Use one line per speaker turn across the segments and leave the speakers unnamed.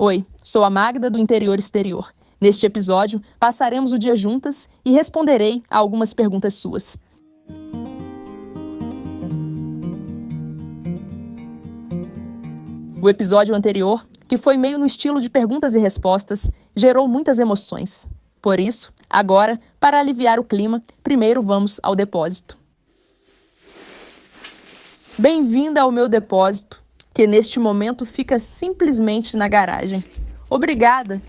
Oi, sou a Magda do Interior Exterior. Neste episódio, passaremos o dia juntas e responderei a algumas perguntas suas. O episódio anterior, que foi meio no estilo de perguntas e respostas, gerou muitas emoções. Por isso, agora, para aliviar o clima, primeiro vamos ao depósito. Bem-vinda ao meu depósito, que neste momento fica simplesmente na garagem. Obrigada!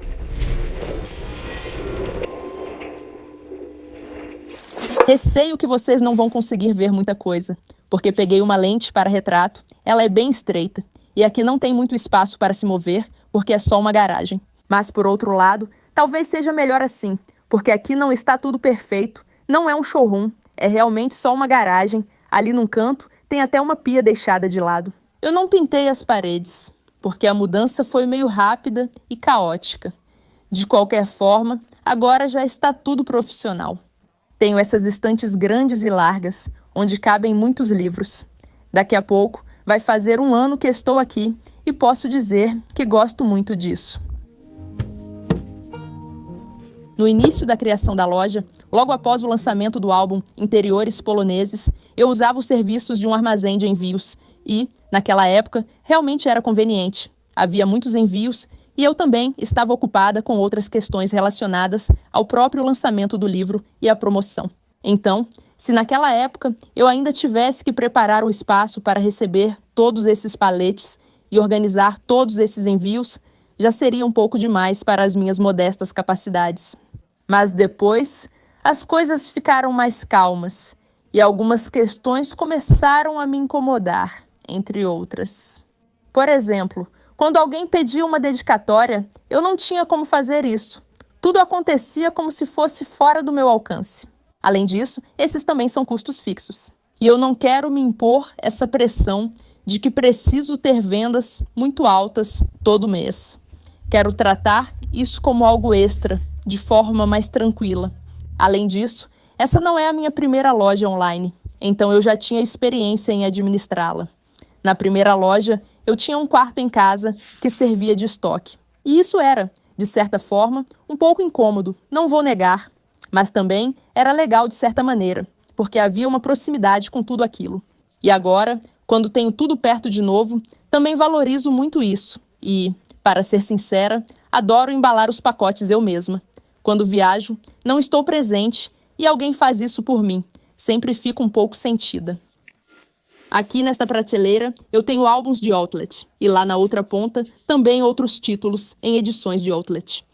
Receio que vocês não vão conseguir ver muita coisa, porque peguei uma lente para retrato, ela é bem estreita, e aqui não tem muito espaço para se mover, porque é só uma garagem. Mas, por outro lado, talvez seja melhor assim, porque aqui não está tudo perfeito, não é um showroom, é realmente só uma garagem, ali num canto tem até uma pia deixada de lado. Eu não pintei as paredes, porque a mudança foi meio rápida e caótica. De qualquer forma, agora já está tudo profissional. Tenho essas estantes grandes e largas, onde cabem muitos livros. Daqui a pouco, vai fazer 1 ano que estou aqui e posso dizer que gosto muito disso. No início da criação da loja, logo após o lançamento do álbum Interiores Poloneses, eu usava os serviços de um armazém de envios e, naquela época, realmente era conveniente. Havia muitos envios e eu também estava ocupada com outras questões relacionadas ao próprio lançamento do livro e à promoção. Então, se naquela época eu ainda tivesse que preparar o espaço para receber todos esses paletes e organizar todos esses envios, já seria um pouco demais para as minhas modestas capacidades. Mas depois, as coisas ficaram mais calmas e algumas questões começaram a me incomodar, entre outras. Por exemplo, quando alguém pedia uma dedicatória, eu não tinha como fazer isso. Tudo acontecia como se fosse fora do meu alcance. Além disso, esses também são custos fixos. E eu não quero me impor essa pressão de que preciso ter vendas muito altas todo mês. Quero tratar isso como algo extra, de forma mais tranquila. Além disso, essa não é a minha primeira loja online, então eu já tinha experiência em administrá-la. Na primeira loja, eu tinha um quarto em casa que servia de estoque. E isso era, de certa forma, um pouco incômodo, não vou negar. Mas também era legal de certa maneira, porque havia uma proximidade com tudo aquilo. E agora, quando tenho tudo perto de novo, também valorizo muito isso. E, para ser sincera, adoro embalar os pacotes eu mesma. Quando viajo, não estou presente e alguém faz isso por mim. Sempre fico um pouco sentida. Aqui nesta prateleira, eu tenho álbuns de outlet. E lá na outra ponta, também outros títulos em edições de outlet.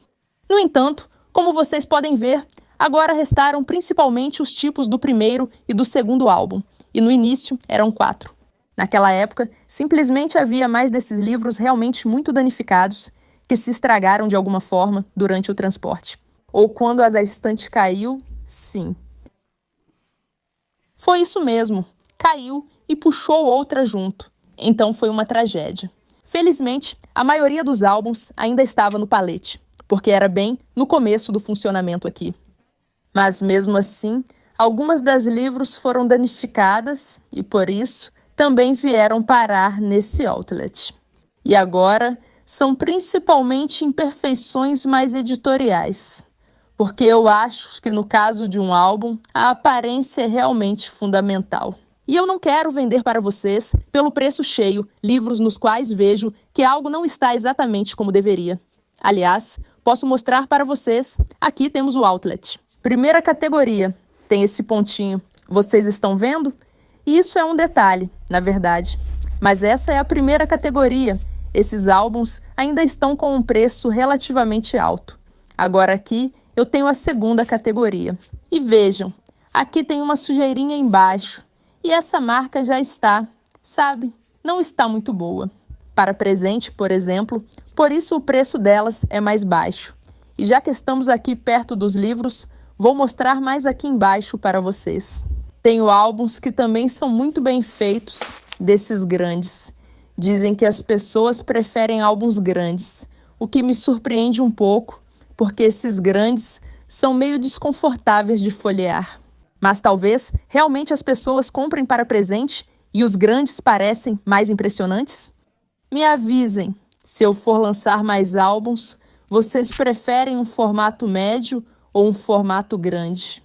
No entanto, como vocês podem ver, agora restaram principalmente os tipos do primeiro e do segundo álbum. E no início, eram 4. Naquela época, simplesmente havia mais desses livros realmente muito danificados, que se estragaram de alguma forma durante o transporte. Ou quando a da estante caiu, sim. Foi isso mesmo, caiu e puxou outra junto. Então foi uma tragédia. Felizmente, a maioria dos álbuns ainda estava no palete, porque era bem no começo do funcionamento aqui. Mas mesmo assim, algumas das livros foram danificadas e por isso também vieram parar nesse outlet. E agora são principalmente imperfeições mais editoriais. Porque eu acho que no caso de um álbum, a aparência é realmente fundamental. E eu não quero vender para vocês, pelo preço cheio, livros nos quais vejo que algo não está exatamente como deveria. Aliás, posso mostrar para vocês, aqui temos o outlet. Primeira categoria, tem esse pontinho. Vocês estão vendo? Isso é um detalhe, na verdade. Mas essa é a primeira categoria. Esses álbuns ainda estão com um preço relativamente alto. Agora aqui, eu tenho a segunda categoria. E vejam, aqui tem uma sujeirinha embaixo. E essa marca já está, sabe, não está muito boa. Para presente, por exemplo, por isso o preço delas é mais baixo. E já que estamos aqui perto dos livros, vou mostrar mais aqui embaixo para vocês. Tenho álbuns que também são muito bem feitos, desses grandes. Dizem que as pessoas preferem álbuns grandes, o que me surpreende um pouco, porque esses grandes são meio desconfortáveis de folhear. Mas talvez realmente as pessoas comprem para presente e os grandes parecem mais impressionantes? Me avisem Se eu for lançar mais álbuns, vocês preferem um formato médio ou um formato grande?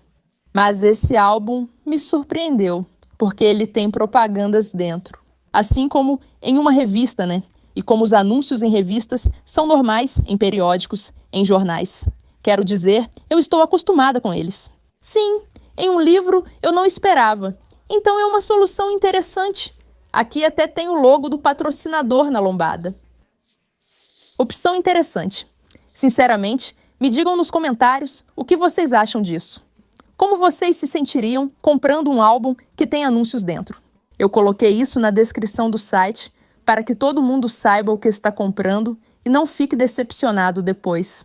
Mas esse álbum me surpreendeu, porque ele tem propagandas dentro. Assim como em uma revista, né? E como os anúncios em revistas são normais em periódicos, em jornais. Quero dizer, eu estou acostumada com eles. Sim, em um livro eu não esperava. Então é uma solução interessante. Aqui até tem o logo do patrocinador na lombada. Opção interessante. Sinceramente, me digam nos comentários o que vocês acham disso. Como vocês se sentiriam comprando um álbum que tem anúncios dentro? Eu coloquei isso na descrição do site para que todo mundo saiba o que está comprando e não fique decepcionado depois.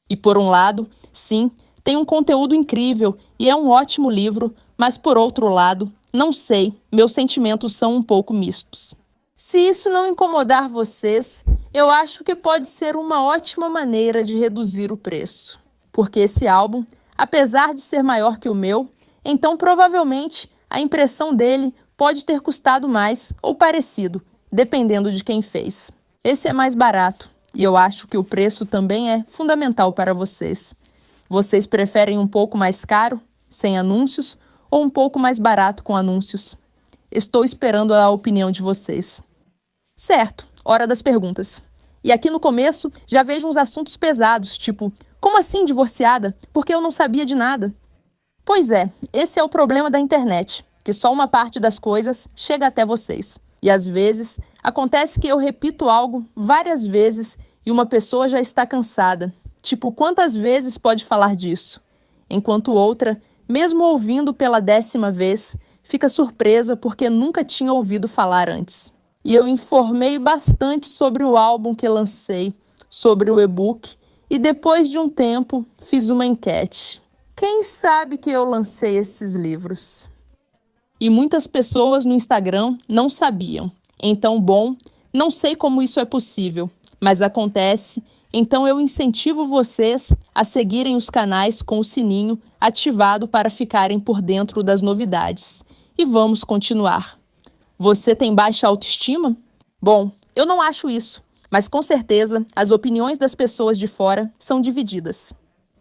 E por um lado, sim, tem um conteúdo incrível e é um ótimo livro, mas por outro lado, não sei, meus sentimentos são um pouco mistos. Se isso não incomodar vocês, eu acho que pode ser uma ótima maneira de reduzir o preço. Porque esse álbum, apesar de ser maior que o meu, então provavelmente a impressão dele pode ter custado mais ou parecido, dependendo de quem fez. Esse é mais barato e eu acho que o preço também é fundamental para vocês. Vocês preferem um pouco mais caro, sem anúncios, ou um pouco mais barato com anúncios? Estou esperando a opinião de vocês. Certo, hora das perguntas. E aqui no começo já vejo uns assuntos pesados, tipo, como assim divorciada? Porque eu não sabia de nada. Pois é, esse é o problema da internet, que só uma parte das coisas chega até vocês. E às vezes, acontece que eu repito algo várias vezes e uma pessoa já está cansada. Tipo, quantas vezes pode falar disso? Enquanto outra, mesmo ouvindo pela 10ª vez, fica surpresa porque nunca tinha ouvido falar antes. E eu informei bastante sobre o álbum que lancei, sobre o e-book, e depois de um tempo fiz uma enquete. Quem sabe que eu lancei esses livros? E muitas pessoas no Instagram não sabiam. Então, bom, não sei como isso é possível, mas acontece. Então eu incentivo vocês a seguirem os canais com o sininho ativado para ficarem por dentro das novidades. E vamos continuar. Você tem baixa autoestima? Bom, eu não acho isso, mas com certeza as opiniões das pessoas de fora são divididas.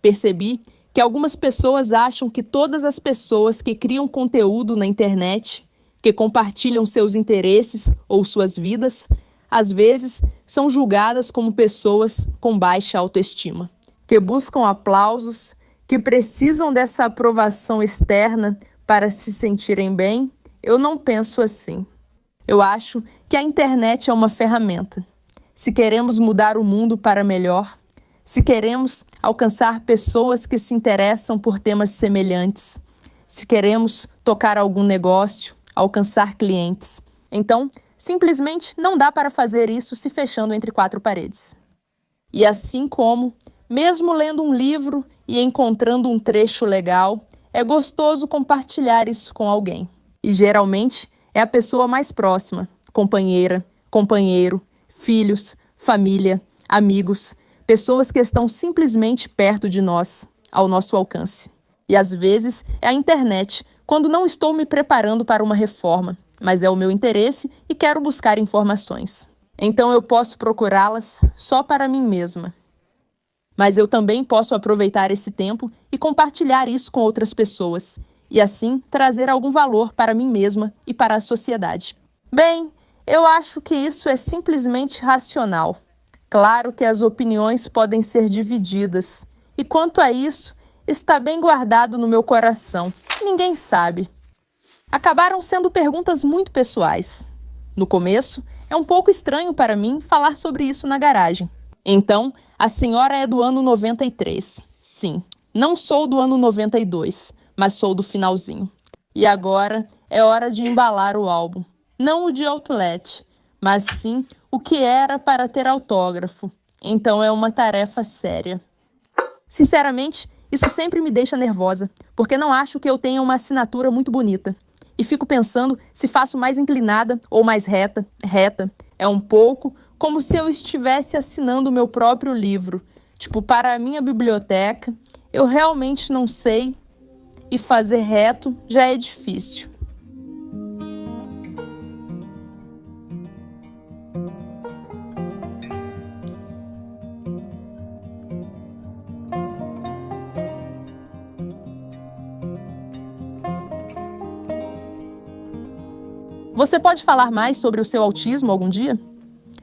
Percebi que algumas pessoas acham que todas as pessoas que criam conteúdo na internet, que compartilham seus interesses ou suas vidas, às vezes são julgadas como pessoas com baixa autoestima, que buscam aplausos, que precisam dessa aprovação externa para se sentirem bem. Eu não penso assim. Eu acho que a internet é uma ferramenta. Se queremos mudar o mundo para melhor, se queremos alcançar pessoas que se interessam por temas semelhantes, se queremos tocar algum negócio, alcançar clientes, então simplesmente não dá para fazer isso se fechando entre 4 paredes. E assim como, mesmo lendo um livro e encontrando um trecho legal, é gostoso compartilhar isso com alguém. E geralmente é a pessoa mais próxima, companheira, companheiro, filhos, família, amigos, pessoas que estão simplesmente perto de nós, ao nosso alcance. E às vezes é a internet, quando não estou me preparando para uma reforma, mas é o meu interesse e quero buscar informações. Então eu posso procurá-las só para mim mesma. Mas eu também posso aproveitar esse tempo e compartilhar isso com outras pessoas, e assim trazer algum valor para mim mesma e para a sociedade. Bem, eu acho que isso é simplesmente racional. Claro que as opiniões podem ser divididas, e quanto a isso, está bem guardado no meu coração. Ninguém sabe. Acabaram sendo perguntas muito pessoais. No começo, é um pouco estranho para mim falar sobre isso na garagem. Então, a senhora é do ano 93. Sim, não sou do ano 92, mas sou do finalzinho. E agora é hora de embalar o álbum. Não o de outlet, mas sim o que era para ter autógrafo. Então é uma tarefa séria. Sinceramente, isso sempre me deixa nervosa, porque não acho que eu tenha uma assinatura muito bonita. E fico pensando se faço mais inclinada ou mais reta. Reta é um pouco como se eu estivesse assinando o meu próprio livro. Tipo, para a minha biblioteca, eu realmente não sei. E fazer reto já é difícil. Você pode falar mais sobre o seu autismo algum dia?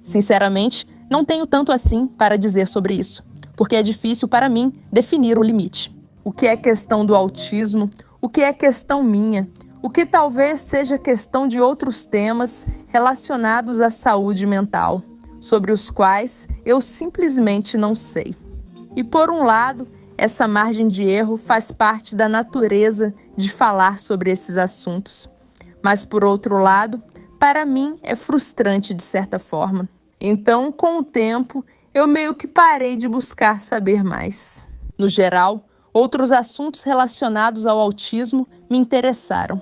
Sinceramente, não tenho tanto assim para dizer sobre isso, porque é difícil para mim definir o limite. O que é questão do autismo? O que é questão minha? O que talvez seja questão de outros temas relacionados à saúde mental, sobre os quais eu simplesmente não sei. E por um lado, essa margem de erro faz parte da natureza de falar sobre esses assuntos. Mas por outro lado, para mim é frustrante de certa forma. Então, com o tempo, eu meio que parei de buscar saber mais. No geral, outros assuntos relacionados ao autismo me interessaram,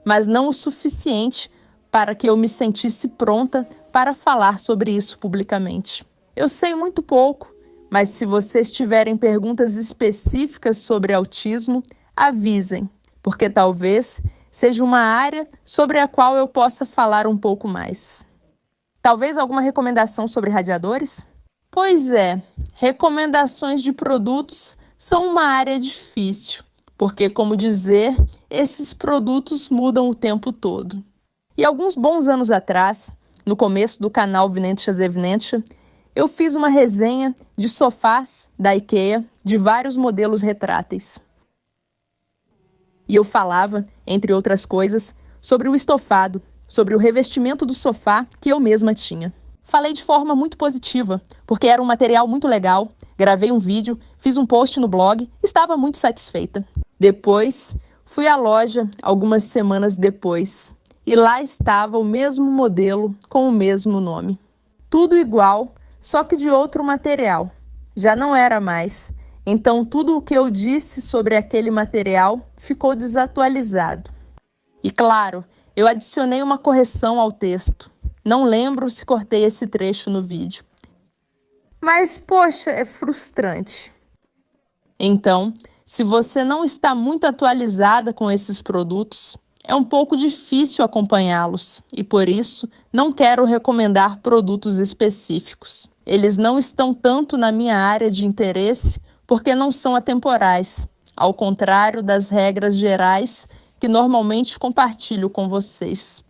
mas não o suficiente para que eu me sentisse pronta para falar sobre isso publicamente. Eu sei muito pouco, mas se vocês tiverem perguntas específicas sobre autismo, avisem, porque talvez seja uma área sobre a qual eu possa falar um pouco mais. Talvez alguma recomendação sobre radiadores? Pois é, recomendações de produtos são uma área difícil, porque, como dizer, esses produtos mudam o tempo todo. E alguns bons anos atrás, no começo do canal Wnętrzas e Wnętrza, eu fiz uma resenha de sofás da IKEA de vários modelos retráteis. E eu falava, entre outras coisas, sobre o estofado, sobre o revestimento do sofá que eu mesma tinha. Falei de forma muito positiva, porque era um material muito legal, gravei um vídeo, fiz um post no blog, estava muito satisfeita. Depois, fui à loja algumas semanas depois, e lá estava o mesmo modelo com o mesmo nome. Tudo igual, só que de outro material. Já não era mais. Então, tudo o que eu disse sobre aquele material ficou desatualizado. E claro, eu adicionei uma correção ao texto. Não lembro se cortei esse trecho no vídeo. Mas, poxa, é frustrante. Então, se você não está muito atualizada com esses produtos, é um pouco difícil acompanhá-los e, por isso, não quero recomendar produtos específicos. Eles não estão tanto na minha área de interesse porque não são atemporais, ao contrário das regras gerais que normalmente compartilho com vocês.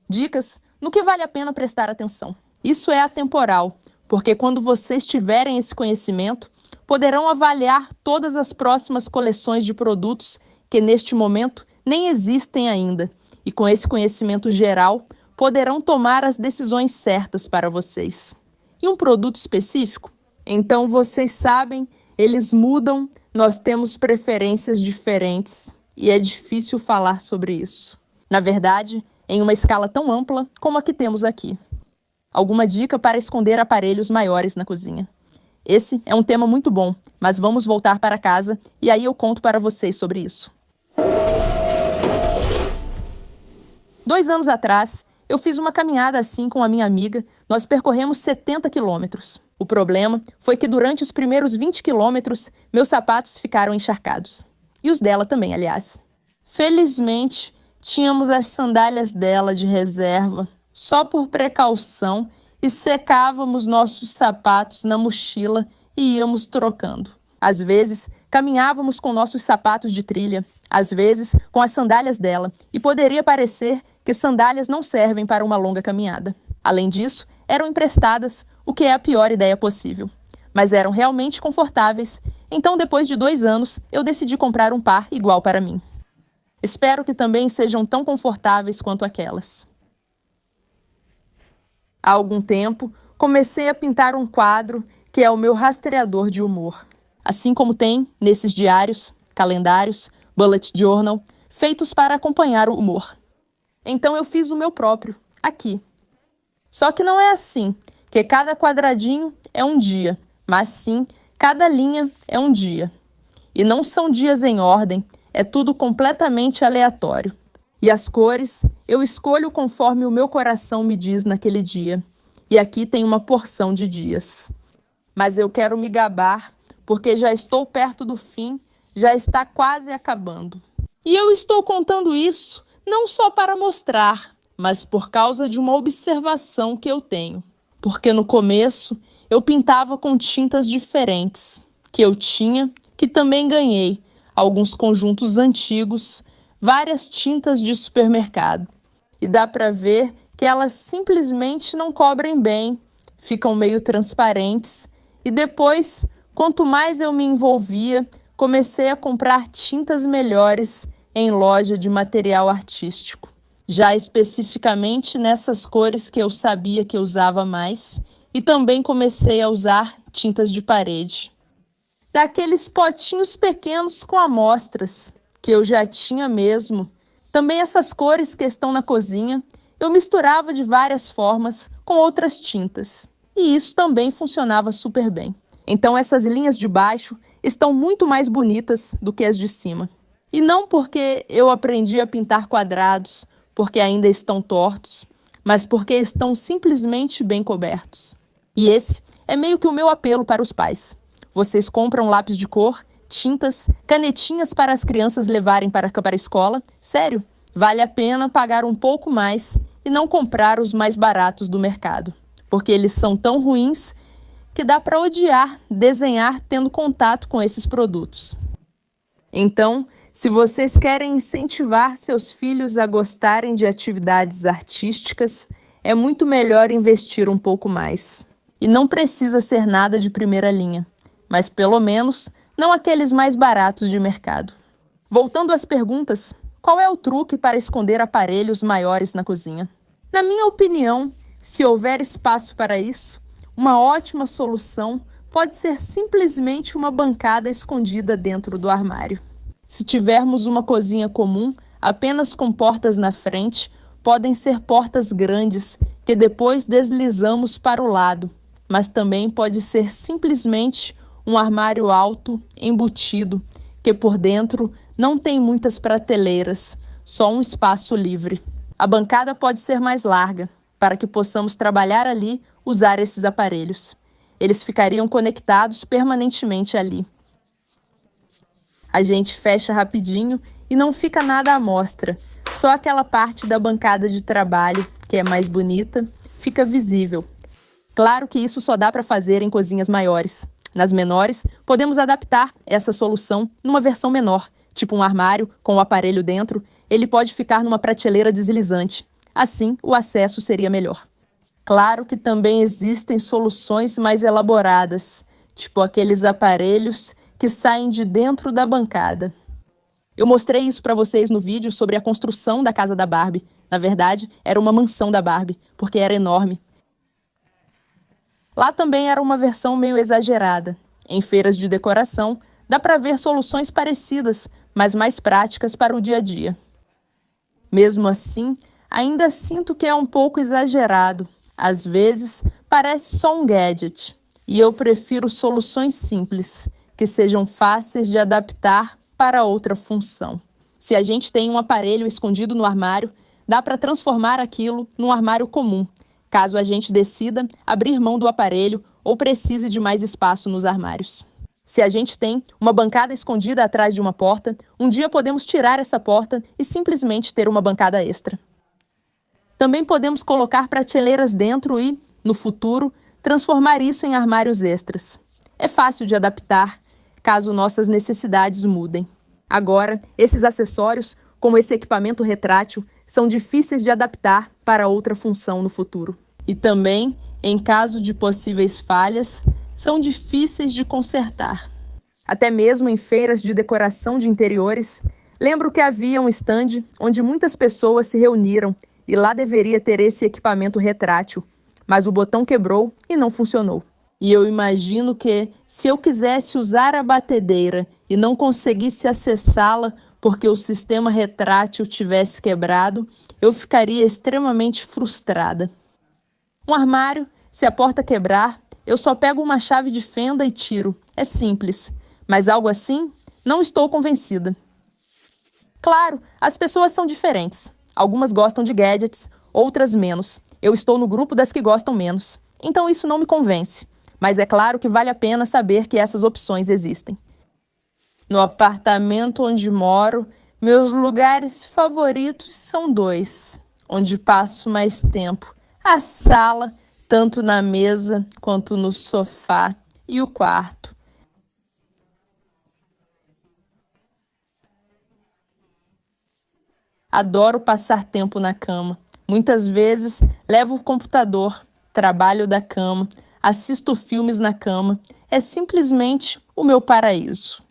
Dicas no que vale a pena prestar atenção. Isso é atemporal, porque quando vocês tiverem esse conhecimento, poderão avaliar todas as próximas coleções de produtos que neste momento nem existem ainda, e com esse conhecimento geral, poderão tomar as decisões certas para vocês. E um produto específico? Então vocês sabem, eles mudam, nós temos preferências diferentes, e é difícil falar sobre isso. Na verdade, em uma escala tão ampla como a que temos aqui. Alguma dica para esconder aparelhos maiores na cozinha? Esse é um tema muito bom, mas vamos voltar para casa e aí eu conto para vocês sobre isso. 2 anos atrás, eu fiz uma caminhada assim com a minha amiga, nós percorremos 70 quilômetros. O problema foi que durante os primeiros 20 quilômetros, meus sapatos ficaram encharcados. E os dela também, aliás. Felizmente, tínhamos as sandálias dela de reserva, só por precaução, e secávamos nossos sapatos na mochila e íamos trocando. Às vezes, caminhávamos com nossos sapatos de trilha, às vezes com as sandálias dela, e poderia parecer que sandálias não servem para uma longa caminhada. Além disso, eram emprestadas, o que é a pior ideia possível. Mas eram realmente confortáveis, então depois de 2 anos, eu decidi comprar um par igual para mim. Espero que também sejam tão confortáveis quanto aquelas. Há algum tempo, comecei a pintar um quadro que é o meu rastreador de humor. Assim como tem nesses diários, calendários, bullet journal, feitos para acompanhar o humor. Então eu fiz o meu próprio, aqui. Só que não é assim, que cada quadradinho é um dia, mas sim, cada linha é um dia. E não são dias em ordem, é tudo completamente aleatório. E as cores eu escolho conforme o meu coração me diz naquele dia. E aqui tem uma porção de dias. Mas eu quero me gabar, porque já estou perto do fim, já está quase acabando. E eu estou contando isso não só para mostrar, mas por causa de uma observação que eu tenho. Porque no começo eu pintava com tintas diferentes, que eu tinha, que também ganhei, alguns conjuntos antigos, várias tintas de supermercado. e dá para ver que elas simplesmente não cobrem bem, ficam meio transparentes. E depois, quanto mais eu me envolvia, comecei a comprar tintas melhores em loja de material artístico, já especificamente nessas cores que eu sabia que eu usava mais, e também comecei a usar tintas de parede. Daqueles potinhos pequenos com amostras, que eu já tinha mesmo. Também essas cores que estão na cozinha, eu misturava de várias formas com outras tintas. E isso também funcionava super bem. Então essas linhas de baixo estão muito mais bonitas do que as de cima. E não porque eu aprendi a pintar quadrados, porque ainda estão tortos, mas porque estão simplesmente bem cobertos. E esse é meio que o meu apelo para os pais. Vocês compram lápis de cor, tintas, canetinhas para as crianças levarem para a escola? Sério, vale a pena pagar um pouco mais e não comprar os mais baratos do mercado, porque eles são tão ruins que dá para odiar desenhar tendo contato com esses produtos. Então, se vocês querem incentivar seus filhos a gostarem de atividades artísticas, é muito melhor investir um pouco mais. E não precisa ser nada de primeira linha, mas pelo menos não aqueles mais baratos de mercado. Voltando às perguntas, qual é o truque para esconder aparelhos maiores na cozinha? Na minha opinião, se houver espaço para isso, uma ótima solução pode ser simplesmente uma bancada escondida dentro do armário. Se tivermos uma cozinha comum, apenas com portas na frente, podem ser portas grandes que depois deslizamos para o lado, mas também pode ser simplesmente um armário alto, embutido, que por dentro não tem muitas prateleiras, só um espaço livre. A bancada pode ser mais larga, para que possamos trabalhar ali, usar esses aparelhos. Eles ficariam conectados permanentemente ali. A gente fecha rapidinho e não fica nada à mostra, só aquela parte da bancada de trabalho, que é mais bonita, fica visível. Claro que isso só dá para fazer em cozinhas maiores. Nas menores, podemos adaptar essa solução numa versão menor, tipo um armário com o aparelho dentro, ele pode ficar numa prateleira deslizante. Assim, o acesso seria melhor. Claro que também existem soluções mais elaboradas, tipo aqueles aparelhos que saem de dentro da bancada. Eu mostrei isso para vocês no vídeo sobre a construção da casa da Barbie. Na verdade, era uma mansão da Barbie, porque era enorme. Lá também era uma versão meio exagerada. Em feiras de decoração, dá para ver soluções parecidas, mas mais práticas para o dia a dia. Mesmo assim, ainda sinto que é um pouco exagerado. Às vezes, parece só um gadget. E eu prefiro soluções simples, que sejam fáceis de adaptar para outra função. Se a gente tem um aparelho escondido no armário, dá para transformar aquilo num armário comum, caso a gente decida abrir mão do aparelho ou precise de mais espaço nos armários. Se a gente tem uma bancada escondida atrás de uma porta, um dia podemos tirar essa porta e simplesmente ter uma bancada extra. Também podemos colocar prateleiras dentro e, no futuro, transformar isso em armários extras. É fácil de adaptar, caso nossas necessidades mudem. Agora, esses acessórios, como esse equipamento retrátil, são difíceis de adaptar para outra função no futuro. E também, em caso de possíveis falhas, são difíceis de consertar. Até mesmo em feiras de decoração de interiores, lembro que havia um stand onde muitas pessoas se reuniram e lá deveria ter esse equipamento retrátil, mas o botão quebrou e não funcionou. E eu imagino que, se eu quisesse usar a batedeira e não conseguisse acessá-la porque o sistema retrátil tivesse quebrado, eu ficaria extremamente frustrada. Um armário, se a porta quebrar, eu só pego uma chave de fenda e tiro. É simples, mas algo assim, não estou convencida. Claro, as pessoas são diferentes. Algumas gostam de gadgets, outras menos. Eu estou no grupo das que gostam menos, então isso não me convence. Mas é claro que vale a pena saber que essas opções existem. No apartamento onde moro, meus lugares favoritos são dois, onde passo mais tempo. A sala, tanto na mesa quanto no sofá, e o quarto. Adoro passar tempo na cama. Muitas vezes levo o computador, trabalho da cama, assisto filmes na cama. É simplesmente o meu paraíso.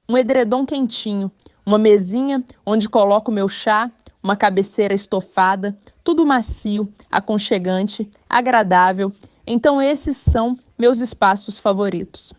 Um edredom quentinho, uma mesinha onde coloco meu chá, uma cabeceira estofada, tudo macio, aconchegante, agradável. Então esses são meus espaços favoritos.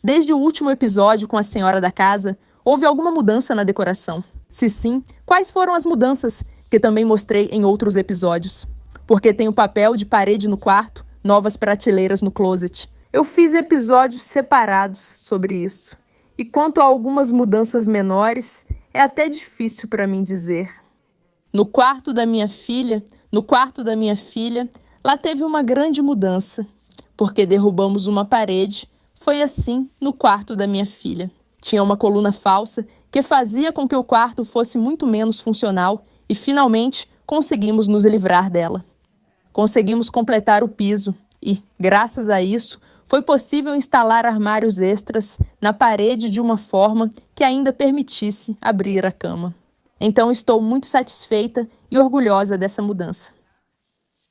Desde o último episódio com a senhora da casa, houve alguma mudança na decoração? Se sim, quais foram as mudanças que também mostrei em outros episódios? Porque tenho papel de parede no quarto, novas prateleiras no closet. Eu fiz episódios separados sobre isso. E quanto a algumas mudanças menores, é até difícil para mim dizer. No quarto da minha filha, lá teve uma grande mudança, porque derrubamos uma parede. Foi assim no quarto da minha filha. Tinha uma coluna falsa que fazia com que o quarto fosse muito menos funcional e finalmente conseguimos nos livrar dela. Conseguimos completar o piso e, graças a isso, foi possível instalar armários extras na parede de uma forma que ainda permitisse abrir a cama. Então estou muito satisfeita e orgulhosa dessa mudança.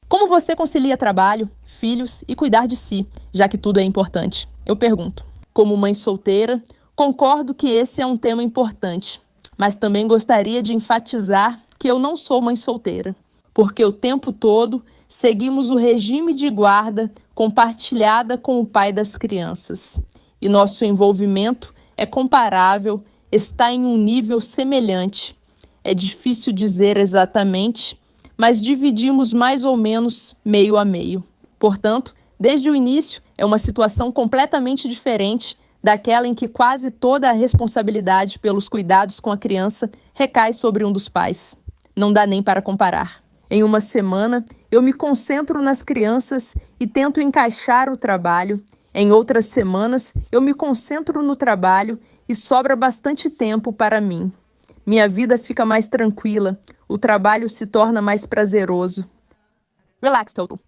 Como você concilia trabalho, filhos e cuidar de si, já que tudo é importante? Eu pergunto. Como mãe solteira, concordo que esse é um tema importante, mas também gostaria de enfatizar que eu não sou mãe solteira, porque o tempo todo seguimos o regime de guarda compartilhada com o pai das crianças. E nosso envolvimento é comparável, está em um nível semelhante. É difícil dizer exatamente, mas dividimos mais ou menos meio a meio. Portanto, desde o início, é uma situação completamente diferente daquela em que quase toda a responsabilidade pelos cuidados com a criança recai sobre um dos pais. Não dá nem para comparar. Em uma semana, eu me concentro nas crianças e tento encaixar o trabalho. Em outras semanas, eu me concentro no trabalho e sobra bastante tempo para mim. Minha vida fica mais tranquila, o trabalho se torna mais prazeroso. Relax, Total.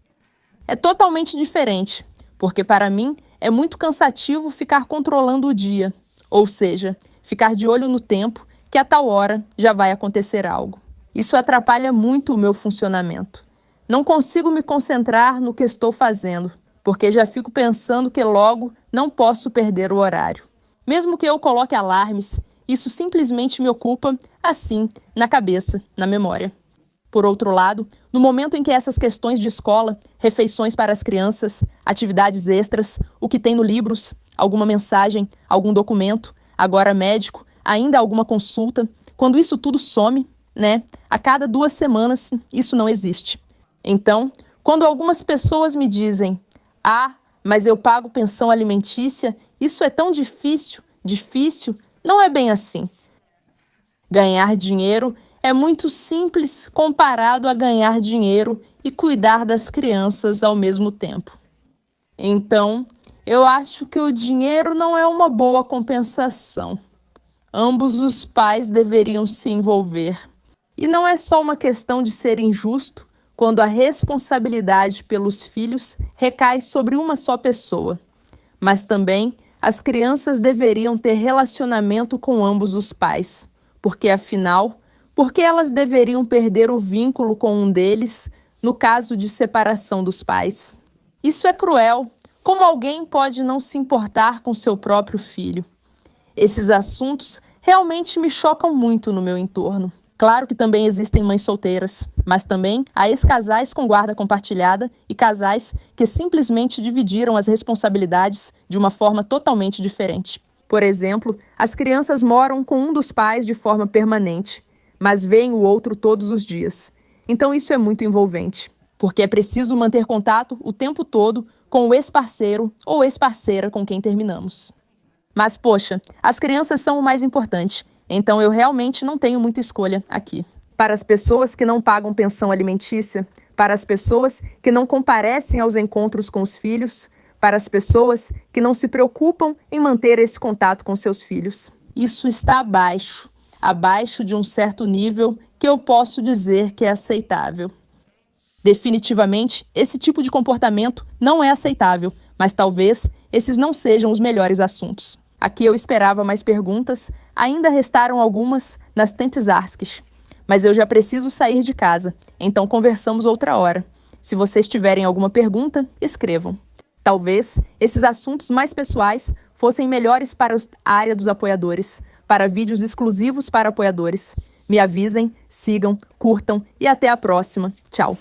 É totalmente diferente, porque para mim é muito cansativo ficar controlando o dia, ou seja, ficar de olho no tempo que a tal hora já vai acontecer algo. Isso atrapalha muito o meu funcionamento. Não consigo me concentrar no que estou fazendo, porque já fico pensando que logo não posso perder o horário. Mesmo que eu coloque alarmes, isso simplesmente me ocupa, assim, na cabeça, na memória. Por outro lado, no momento em que essas questões de escola, refeições para as crianças, atividades extras, o que tem no livros, alguma mensagem, algum documento, agora médico, ainda alguma consulta, quando isso tudo some, a cada 2 semanas isso não existe. Então, quando algumas pessoas me dizem: mas eu pago pensão alimentícia, isso é tão difícil, não é bem assim. Ganhar dinheiro é muito simples comparado a ganhar dinheiro e cuidar das crianças ao mesmo tempo. Então, eu acho que o dinheiro não é uma boa compensação. Ambos os pais deveriam se envolver. E não é só uma questão de ser injusto quando a responsabilidade pelos filhos recai sobre uma só pessoa, mas também as crianças deveriam ter relacionamento com ambos os pais, porque afinal, por que elas deveriam perder o vínculo com um deles no caso de separação dos pais? Isso é cruel. Como alguém pode não se importar com seu próprio filho? Esses assuntos realmente me chocam muito no meu entorno. Claro que também existem mães solteiras, mas também há ex-casais com guarda compartilhada e casais que simplesmente dividiram as responsabilidades de uma forma totalmente diferente. Por exemplo, as crianças moram com um dos pais de forma permanente, mas veem o outro todos os dias. Então isso é muito envolvente, porque é preciso manter contato o tempo todo com o ex-parceiro ou ex-parceira com quem terminamos. Mas, poxa, as crianças são o mais importante. Então eu realmente não tenho muita escolha aqui. Para as pessoas que não pagam pensão alimentícia, para as pessoas que não comparecem aos encontros com os filhos, para as pessoas que não se preocupam em manter esse contato com seus filhos. Isso está abaixo de um certo nível que eu posso dizer que é aceitável. Definitivamente, esse tipo de comportamento não é aceitável, mas talvez esses não sejam os melhores assuntos. Aqui eu esperava mais perguntas, ainda restaram algumas nas Tentes Arskis, mas eu já preciso sair de casa, então conversamos outra hora. Se vocês tiverem alguma pergunta, escrevam. Talvez esses assuntos mais pessoais fossem melhores para a área dos apoiadores, para vídeos exclusivos para apoiadores. Me avisem, sigam, curtam e até a próxima. Tchau!